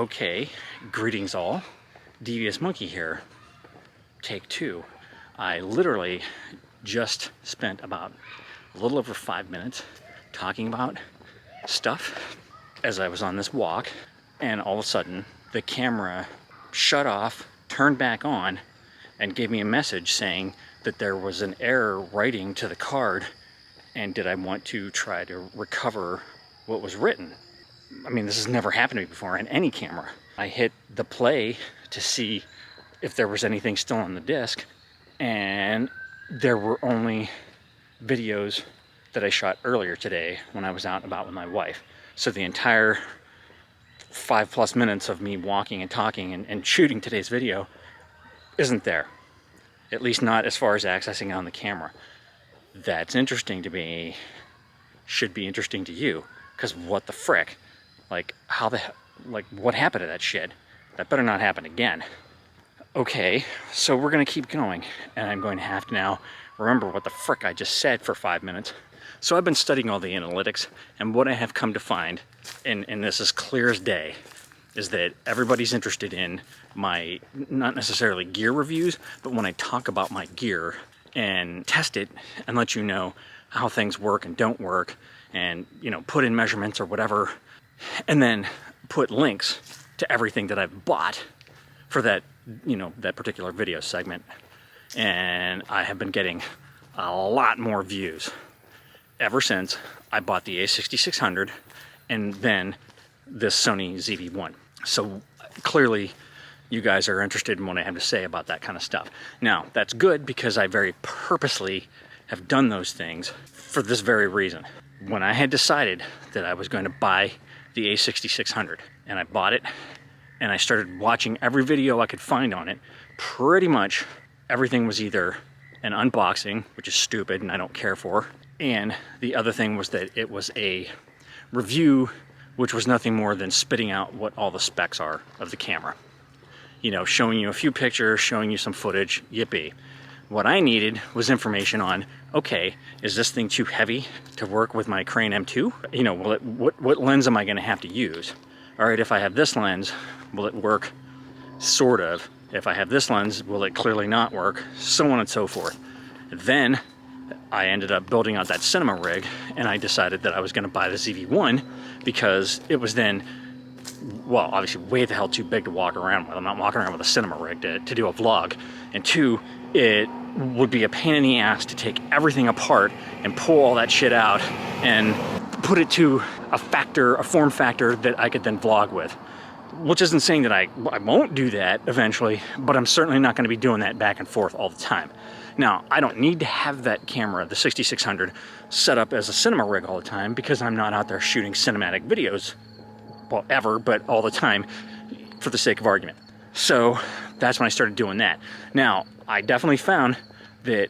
Okay, greetings all. Devious Monkey here. Take two. I literally just spent about a little over 5 minutes talking about stuff as I was on this walk, and all of a sudden the camera shut off, turned back on, and gave me a message saying that there was an error writing to the card, and did I want to try to recover what was written. I mean, this has never happened to me before in any camera. I hit the play to see if there was anything still on the disc, and there were only videos that I shot earlier today when I was out and about with my wife. So the entire 5+ minutes of me walking and talking and shooting today's video isn't there. At least not as far as accessing it on the camera. That's interesting to me. Should be interesting to you, because what the frick? Like, what happened to that shit? That better not happen again. Okay, so we're gonna keep going, and I'm going to have to now remember what the frick I just said for 5 minutes. So I've been studying all the analytics, and what I have come to find, and this is clear as day, is that everybody's interested in my, not necessarily gear reviews, but when I talk about my gear and test it and let you know how things work and don't work, and, you know, put in measurements or whatever, and then put links to everything that I've bought for that, you know, that particular video segment. And I have been getting a lot more views ever since I bought the a6600 and then this Sony ZV-1. So clearly you guys are interested in what I have to say about that kind of stuff. Now, that's good, because I very purposely have done those things for this very reason. When I had decided that I was going to buy the a6600, and I bought it, and I started watching every video I could find on it, pretty much everything was either an unboxing, which is stupid and I don't care for, and the other thing was that it was a review, which was nothing more than spitting out what all the specs are of the camera. You know, showing you a few pictures, showing you some footage, yippee. What I needed was information on, okay, is this thing too heavy to work with my Crane M2? You know, what lens am I gonna have to use? All right, if I have this lens, will it work? Sort of. If I have this lens, will it clearly not work? So on and so forth. Then I ended up building out that cinema rig, and I decided that I was gonna buy the ZV-1 because it was then, well, obviously way the hell too big to walk around with. I'm not walking around with a cinema rig to do a vlog. And two, it would be a pain in the ass to take everything apart and pull all that shit out and put it to a form factor that I could then vlog with. Which isn't saying that I won't do that eventually, but I'm certainly not going to be doing that back and forth all the time. Now, I don't need to have that camera, the 6600, set up as a cinema rig all the time, because I'm not out there shooting cinematic videos, well, ever, but all the time, for the sake of argument. So that's when I started doing that. Now, I definitely found that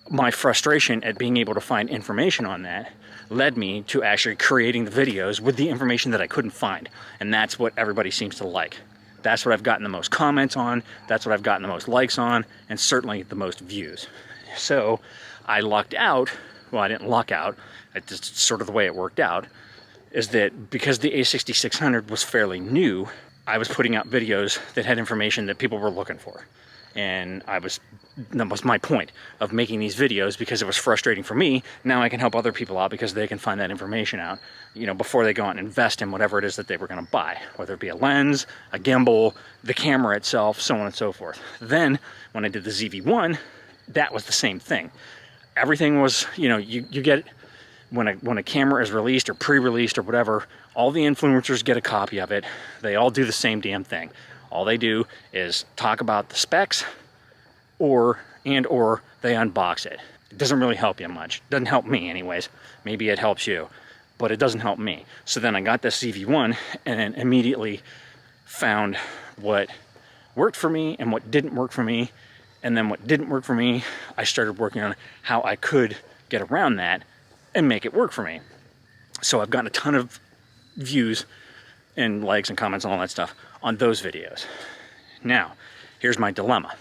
my frustration at being able to find information on that led me to actually creating the videos with the information that I couldn't find. And that's what everybody seems to like. That's what I've gotten the most comments on, that's what I've gotten the most likes on, and certainly the most views. So I lucked out, well, I didn't luck out, it's just sort of the way it worked out, is that because the a6600 was fairly new, I was putting out videos that had information that people were looking for. And that was my point of making these videos, because it was frustrating for me. Now I can help other people out because they can find that information out, you know, before they go out and invest in whatever it is that they were going to buy, whether it be a lens, a gimbal, the camera itself, so on and so forth. Then when I did the ZV-1, that was the same thing. Everything was, you know, you get, when a camera is released or pre-released or whatever, all the influencers get a copy of it. They all do the same damn thing. All they do is talk about the specs, or they unbox it. It doesn't really help you much. It doesn't help me anyways. Maybe it helps you, but it doesn't help me. So then I got this ZV-1 and then immediately found what worked for me and what didn't work for me. And then what didn't work for me, I started working on how I could get around that and make it work for me. So I've gotten a ton of views and likes and comments and all that stuff on those videos. Now, here's my dilemma.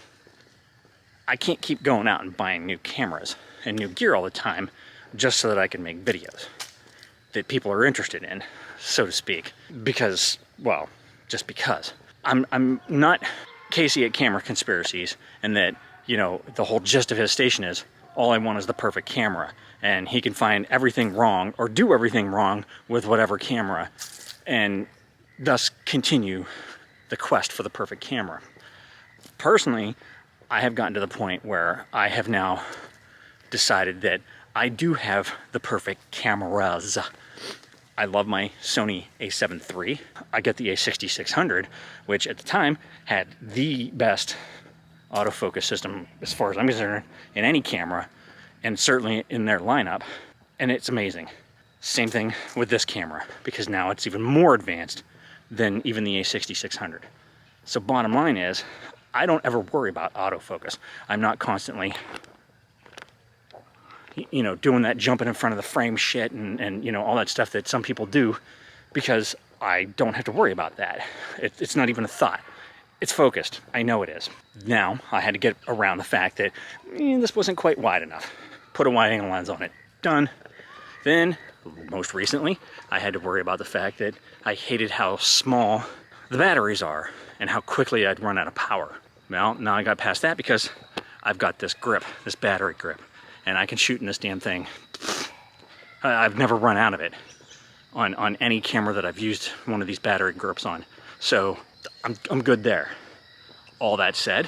I can't keep going out and buying new cameras and new gear all the time just so that I can make videos that people are interested in, so to speak. Because, well, just because. I'm not Casey at Camera Conspiracies, and that, you know, the whole gist of his station is all I want is the perfect camera, and he can find everything wrong or do everything wrong with whatever camera, and thus continue the quest for the perfect camera. Personally, I have gotten to the point where I have now decided that I do have the perfect cameras. I love my Sony a7 III. I get the a6600, which at the time had the best autofocus system, as far as I'm concerned, in any camera, and certainly in their lineup, and it's amazing. Same thing with this camera, because now it's even more advanced than even the a6600. So bottom line is, I don't ever worry about autofocus. I'm not constantly, you know, doing that jumping in front of the frame shit and you know, all that stuff that some people do, because I don't have to worry about that. It's not even a thought. It's focused. I know it is. Now, I had to get around the fact that this wasn't quite wide enough. Put a wide angle lens on it. Done. Then, most recently, I had to worry about the fact that I hated how small the batteries are and how quickly I'd run out of power. Well, now I got past that because I've got this grip, this battery grip, and I can shoot in this damn thing. I've never run out of it on any camera that I've used one of these battery grips on. So I'm good there. All that said,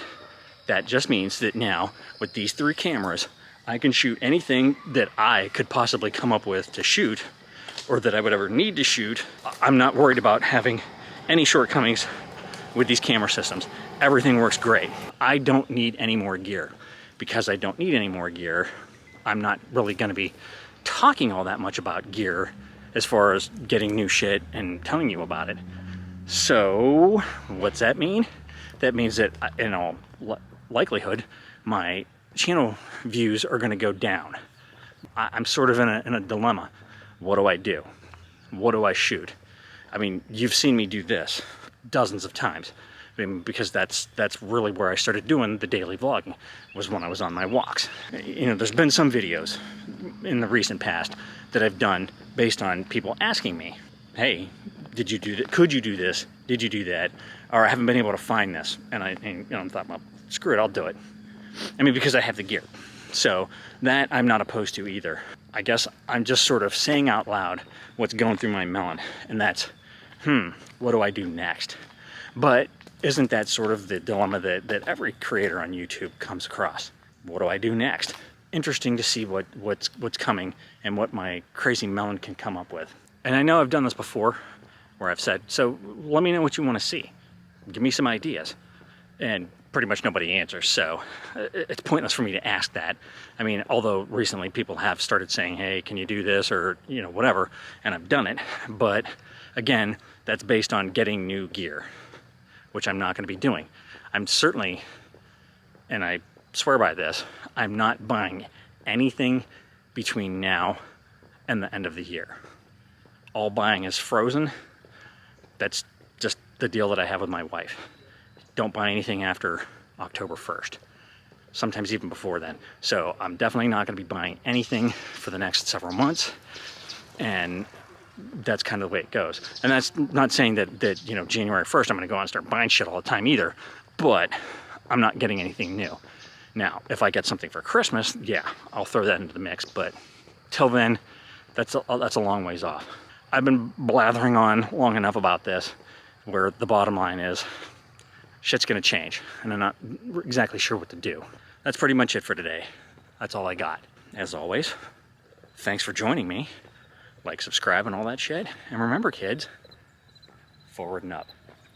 that just means that now with these 3 cameras, I can shoot anything that I could possibly come up with to shoot, or that I would ever need to shoot. I'm not worried about having any shortcomings with these camera systems. Everything works great. I don't need any more gear. Because I don't need any more gear, I'm not really going to be talking all that much about gear as far as getting new shit and telling you about it. So what's that mean? That means that in all likelihood, my channel views are going to go down. I'm sort of in a dilemma. What do I do? What do I shoot? I mean, you've seen me do this dozens of times. I mean, because that's really where I started doing the daily vlogging, was when I was on my walks. You know, there's been some videos in the recent past that I've done based on people asking me, hey, did you do that? Could you do this? Did you do that? Or I haven't been able to find this. And I thought, well, screw it, I'll do it. I mean, because I have the gear. So that I'm not opposed to either. I guess I'm just sort of saying out loud what's going through my melon, and that's, what do I do next? But isn't that sort of the dilemma that every creator on YouTube comes across? What do I do next? Interesting to see what's coming and what my crazy melon can come up with. And I know I've done this before, where I've said, so let me know what you want to see. Give me some ideas. And pretty much nobody answers, so it's pointless for me to ask that. I mean, although recently people have started saying, hey, can you do this, or, you know, whatever, and I've done it. But again, that's based on getting new gear, which I'm not going to be doing. I'm certainly, and I swear by this, I'm not buying anything between now and the end of the year. All buying is frozen. That's just the deal that I have with my wife. Don't buy anything after October 1st. Sometimes even before then. So I'm definitely not going to be buying anything for the next several months. And that's kind of the way it goes. And that's not saying that you know, January 1st I'm going to go out and start buying shit all the time either. But I'm not getting anything new. Now, if I get something for Christmas, yeah, I'll throw that into the mix. But till then, that's a long ways off. I've been blathering on long enough about this, where the bottom line is, shit's gonna change, and I'm not exactly sure what to do. That's pretty much it for today. That's all I got. As always, thanks for joining me. Like, subscribe, and all that shit. And remember, kids, forward and up.